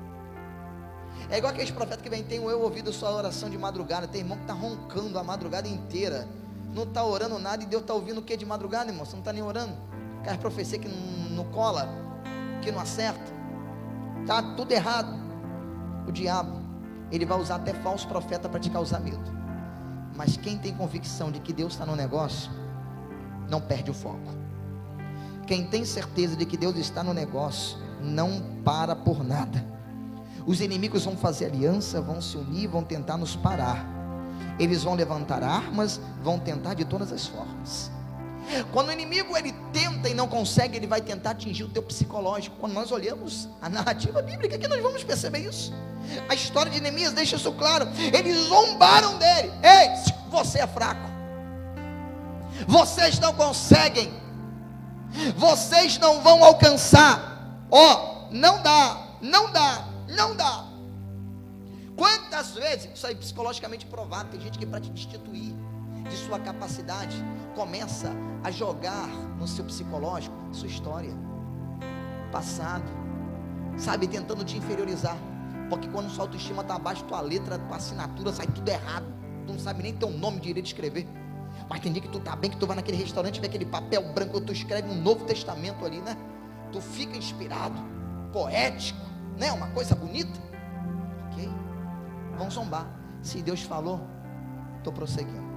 É igual aqueles profetas que vem: tenho eu ouvido sua oração de madrugada. Tem irmão que está roncando a madrugada inteira, não está orando nada, e Deus está ouvindo o que de madrugada, irmão? Você não está nem orando. Aquela profecia que não cola, que não acerta, está tudo errado. O diabo, ele vai usar até falso profeta para te causar medo. Mas quem tem convicção de que Deus está no negócio, não perde o foco. Quem tem certeza de que Deus está no negócio, não para por nada. Os inimigos vão fazer aliança, vão se unir, vão tentar nos parar. Eles vão levantar armas, vão tentar de todas as formas. Quando o inimigo ele tenta e não consegue, ele vai tentar atingir o teu psicológico. Quando nós olhamos a narrativa bíblica, que nós vamos perceber isso. A história de Neemias deixa isso claro. Eles zombaram dele. Ei, você é fraco, vocês não conseguem, vocês não vão alcançar. Não dá. Quantas vezes, isso aí psicologicamente provado, tem gente que para te destituir de sua capacidade, começa a jogar no seu psicológico sua história, passado, sabe, tentando te inferiorizar, porque quando sua autoestima está abaixo, tua letra, tua assinatura sai tudo errado. tu não sabe nem teu nome direito de escrever. Mas tem dia que tu tá bem, que tu vai naquele restaurante, vê aquele papel branco, tu escreve um Novo Testamento ali, né? Tu fica inspirado, poético, né? Uma coisa bonita. Ok? Vão zombar. Se Deus falou, estou prosseguindo.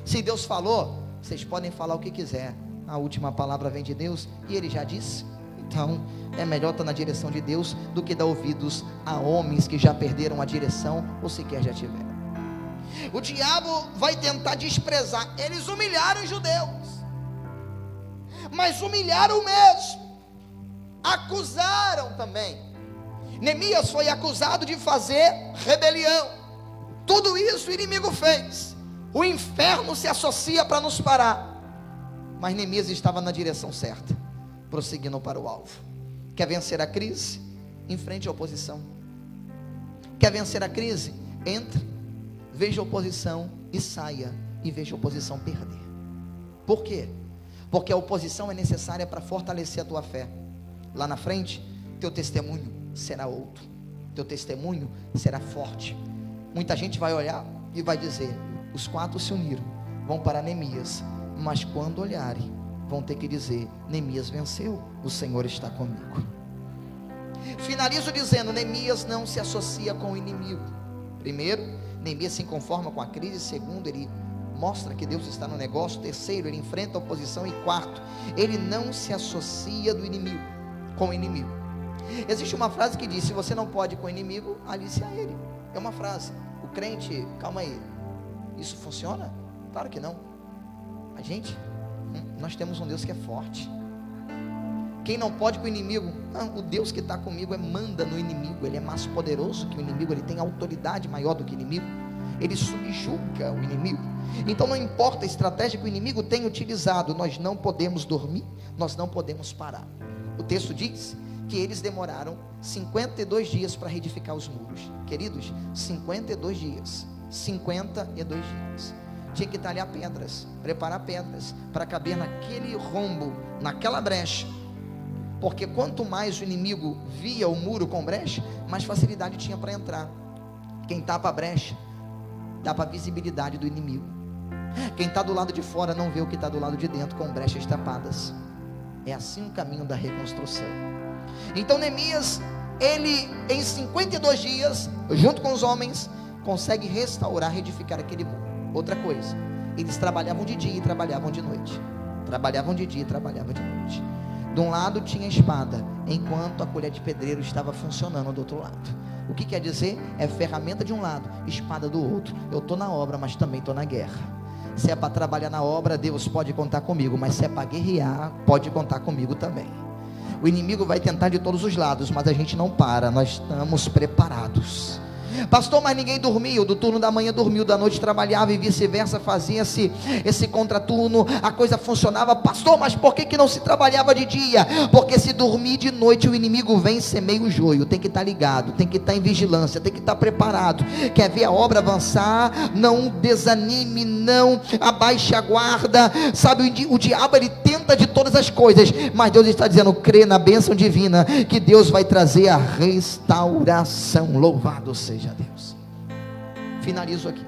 Se Deus falou, vocês podem falar o que quiser. A última palavra vem de Deus e Ele já disse. Então, é melhor estar na direção de Deus do que dar ouvidos a homens que já perderam a direção ou sequer já tiveram. O diabo vai tentar desprezar. Eles humilharam os judeus, mas humilharam mesmo, acusaram também. Neemias foi acusado de fazer rebelião. Tudo isso o inimigo fez. O inferno se associa para nos parar, mas Neemias estava na direção certa, prosseguindo para o alvo. Quer vencer a crise? Enfrente a oposição. Quer vencer a crise? Entre, veja a oposição e saia, e veja a oposição perder. Por quê? Porque a oposição é necessária para fortalecer a tua fé. Lá na frente, teu testemunho será outro, teu testemunho será forte. Muita gente vai olhar e vai dizer: os 4 se uniram, vão para Neemias, mas quando olharem, vão ter que dizer: Neemias venceu, o Senhor está comigo. Finalizo dizendo: Neemias não se associa com o inimigo. Primeiro, Neemias se conforma com a crise. Segundo, ele mostra que Deus está no negócio. Terceiro, ele enfrenta a oposição. E quarto, ele não se associa com o inimigo. Existe uma frase que diz: se você não pode com o inimigo, alice a ele. É uma frase. O crente, calma aí, isso funciona? Claro que não. A gente, nós temos um Deus que é forte. Quem não pode com o inimigo? O Deus que está comigo manda no inimigo. Ele é mais poderoso que o inimigo. Ele tem autoridade maior do que o inimigo. Ele subjuga o inimigo. Então não importa a estratégia que o inimigo tem utilizado, nós não podemos dormir, nós não podemos parar. O texto diz que eles demoraram 52 dias para reedificar os muros. Queridos, 52 dias. 52 dias. Tinha que talhar pedras, preparar pedras para caber naquele rombo, naquela brecha. Porque quanto mais o inimigo via o muro com brecha, mais facilidade tinha para entrar. Quem tapa a brecha dá para a visibilidade do inimigo. Quem está do lado de fora não vê o que está do lado de dentro, com brechas tapadas. É assim o caminho da reconstrução. Então Neemias, ele em 52 dias, junto com os homens, consegue restaurar, reedificar aquele muro. Outra coisa, eles trabalhavam de dia e trabalhavam de noite. Trabalhavam de dia e trabalhavam de noite. De um lado tinha espada, enquanto a colher de pedreiro estava funcionando do outro lado. O que quer dizer? É ferramenta de um lado, espada do outro. Eu estou na obra, mas também estou na guerra. Se é para trabalhar na obra, Deus pode contar comigo, mas se é para guerrear, pode contar comigo também. O inimigo vai tentar de todos os lados, mas a gente não para, nós estamos preparados. Pastor, mas ninguém dormia. O do turno da manhã dormiu, da noite trabalhava, e vice-versa, fazia-se esse contraturno, a coisa funcionava. Pastor, mas por que não se trabalhava de dia? Porque se dormir de noite, o inimigo vem e semeia o joio. Tem que estar ligado, tem que estar em vigilância, tem que estar preparado. Quer ver a obra avançar? Não desanime, não abaixe a guarda. Sabe, o diabo, ele tenta de todas as coisas, mas Deus está dizendo: crê na bênção divina, que Deus vai trazer a restauração. Louvado seja Deus. Finalizo aqui.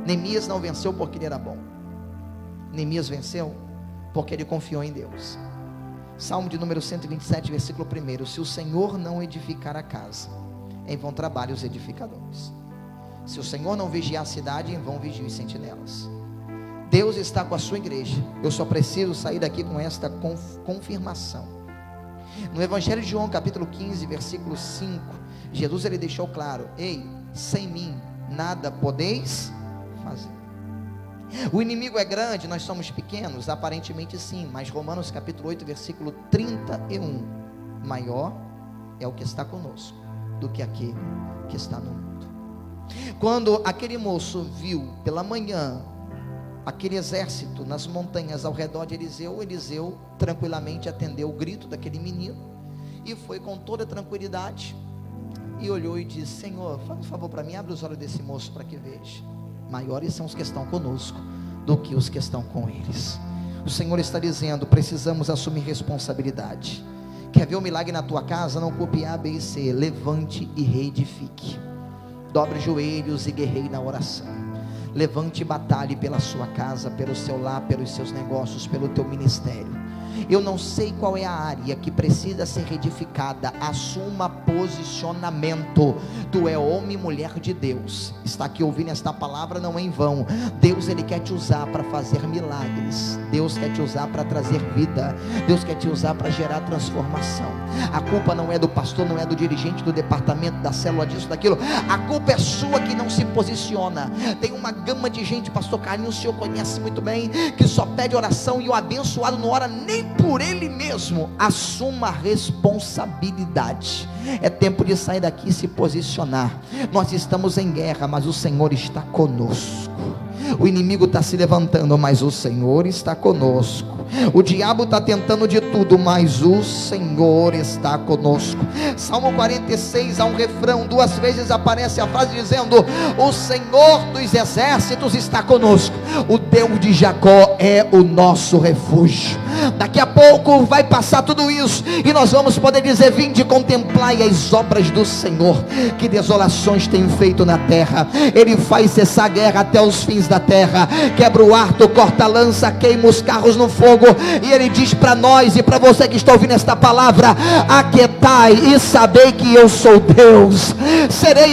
Neemias não venceu porque ele era bom. Neemias venceu porque ele confiou em Deus. Salmo de número 127, versículo 1: se o Senhor não edificar a casa, em vão trabalham os edificadores. Se o Senhor não vigiar a cidade, em vão vigiam os sentinelas. Deus está com a sua igreja. Eu só preciso sair daqui com esta confirmação. No Evangelho de João, capítulo 15, versículo 5, Jesus, ele deixou claro: ei, sem mim nada podeis fazer. O inimigo é grande, nós somos pequenos, aparentemente sim, mas Romanos capítulo 8, versículo 31, maior é o que está conosco do que aquele que está no mundo. Quando aquele moço viu pela manhã aquele exército nas montanhas ao redor de Eliseu, Eliseu tranquilamente atendeu o grito daquele menino e foi com toda tranquilidade e olhou e disse: Senhor, faz um favor para mim, abre os olhos desse moço para que veja. Maiores são os que estão conosco do que os que estão com eles. O Senhor está dizendo: precisamos assumir responsabilidade. Quer ver o milagre na tua casa? Não ocupe A, B e C. Levante e reedifique. Dobre os joelhos e guerreie na oração. Levante e batalhe pela sua casa, pelo seu lar, pelos seus negócios, pelo teu ministério. Eu não sei qual é a área que precisa ser edificada. Assuma posicionamento. Tu é homem e mulher de Deus. Está aqui ouvindo esta palavra não é em vão. Deus, Ele quer te usar para fazer milagres. Deus quer te usar para trazer vida. Deus quer te usar para gerar transformação. A culpa não é do pastor, não é do dirigente do departamento, da célula, disso, daquilo. A culpa é sua que não se posiciona. Tem uma gama de gente, pastor Carlinhos, o senhor conhece muito bem, que só pede oração e o abençoado não ora nem por ele mesmo. Assuma a responsabilidade. É tempo de sair daqui e se posicionar. Nós estamos em guerra, mas o Senhor está conosco. O inimigo está se levantando, mas o Senhor está conosco. O diabo está tentando de tudo, mas o Senhor está conosco. Salmo 46, há um refrão, 2 vezes aparece a frase dizendo: o Senhor dos exércitos está conosco. O Deus de Jacó é o nosso refúgio. Daqui a pouco vai passar tudo isso e nós vamos poder dizer: vinde e contemplai as obras do Senhor, que desolações tem feito na terra. Ele faz cessar a guerra até os fins da terra, quebra o arco, corta a lança, queima os carros no fogo. E Ele diz para nós e para você que está ouvindo esta palavra: aquietai e sabei que eu sou Deus. Serei